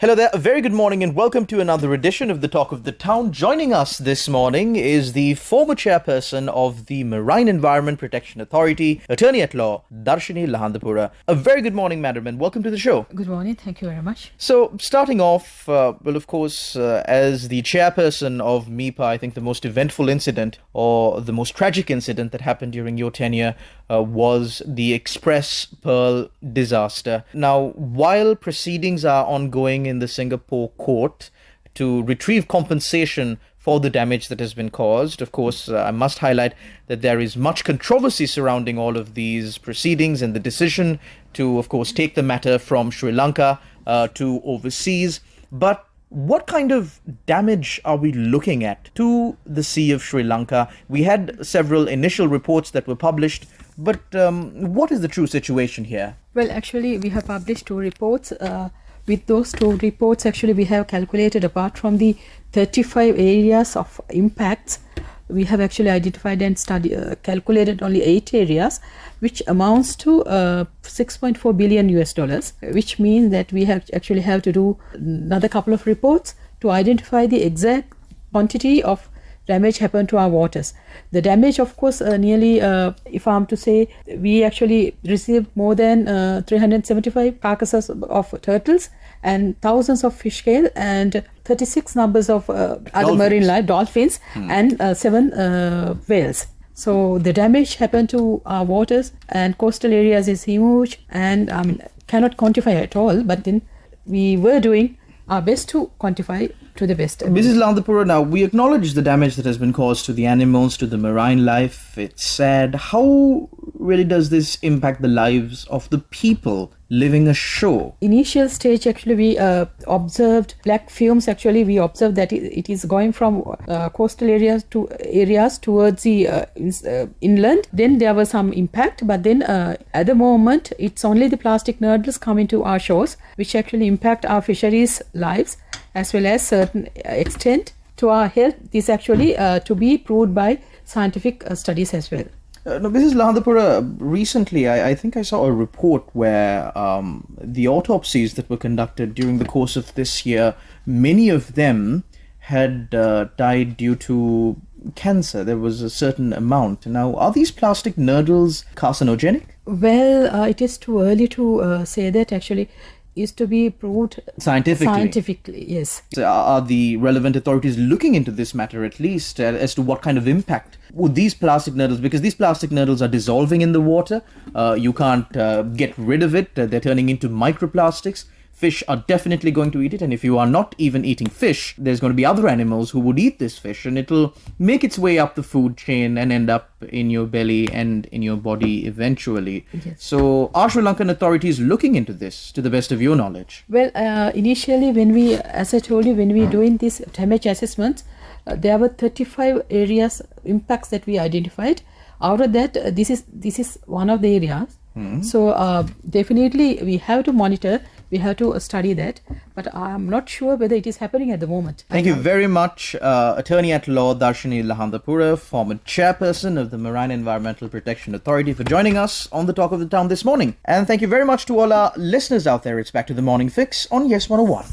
Hello there, a very good morning and welcome to another edition of the Talk of the Town. Joining us this morning is the former chairperson of the Marine Environment Protection Authority, attorney at law, Dharshani Lahandapura. A very good morning, madam, and welcome to the show. Good morning, thank you very much. So, starting off, of course, as the chairperson of MIPA, I think the most eventful incident or the most tragic incident that happened during your tenure was the Express Pearl disaster. Now, while proceedings are ongoing in the Singapore court to retrieve compensation for the damage that has been caused, of course, I must highlight that there is much controversy surrounding all of these proceedings and the decision to, of course, take the matter from Sri Lanka to overseas. But what kind of damage are we looking at to the Sea of Sri Lanka? We had several initial reports that were published, but what is the true situation here? Well, actually, we have published two reports. With those two reports, actually, we have calculated, apart from the 35 areas of impacts, we have actually identified and calculated only 8 areas, which amounts to 6.4 billion US dollars, which means that we have to do another couple of reports to identify the exact quantity of damage happened to our waters. The damage, of course, nearly, if I'm to say, we actually received more than 375 carcasses of turtles and thousands of fish scale and 36 numbers of other marine life, dolphins, and 7 whales. So the damage happened to our waters and coastal areas is huge, and cannot quantify at all, but then we were doing our best to quantify to the best. Mrs. Lahandapura, now we acknowledge the damage that has been caused to the animals, to the marine life. It's sad. How really does this impact the lives of the people living ashore? Initial stage, actually, we observed black fumes. Actually, we observed that it is going from coastal areas to areas towards the inland. Then there was some impact, but then at the moment, it's only the plastic nurdles coming to our shores, which actually impact our fisheries' lives as well as certain extent to our health. This actually to be proved by scientific studies as well. Now, Mrs. Lahandapura, recently I think I saw a report where the autopsies that were conducted during the course of this year, many of them had died due to cancer. There was a certain amount. Now, are these plastic nurdles carcinogenic? Well, it is too early to say that. Actually, is to be proved scientifically, yes. So are the relevant authorities looking into this matter at least as to what kind of impact would these plastic nurdles, because these plastic nurdles are dissolving in the water, you can't get rid of it, they're turning into microplastics. Fish are definitely going to eat it, and if you are not even eating fish, there's going to be other animals who would eat this fish, and it'll make its way up the food chain and end up in your belly and in your body eventually. Yes. So are Sri Lankan authorities looking into this to the best of your knowledge? Well, initially when we, as I told you, when we doing this damage assessments, there were 35 areas impacts that we identified. Out of that, this is one of the areas. So definitely we have to monitor, we have to study that, but I'm not sure whether it is happening at the moment. Thank you very much, attorney at law Dharshani Lahandapura, former chairperson of the Marine Environmental Protection Authority, for joining us on the Talk of the Town this morning. And thank you very much to all our listeners out there. It's back to the Morning Fix on Yes 101.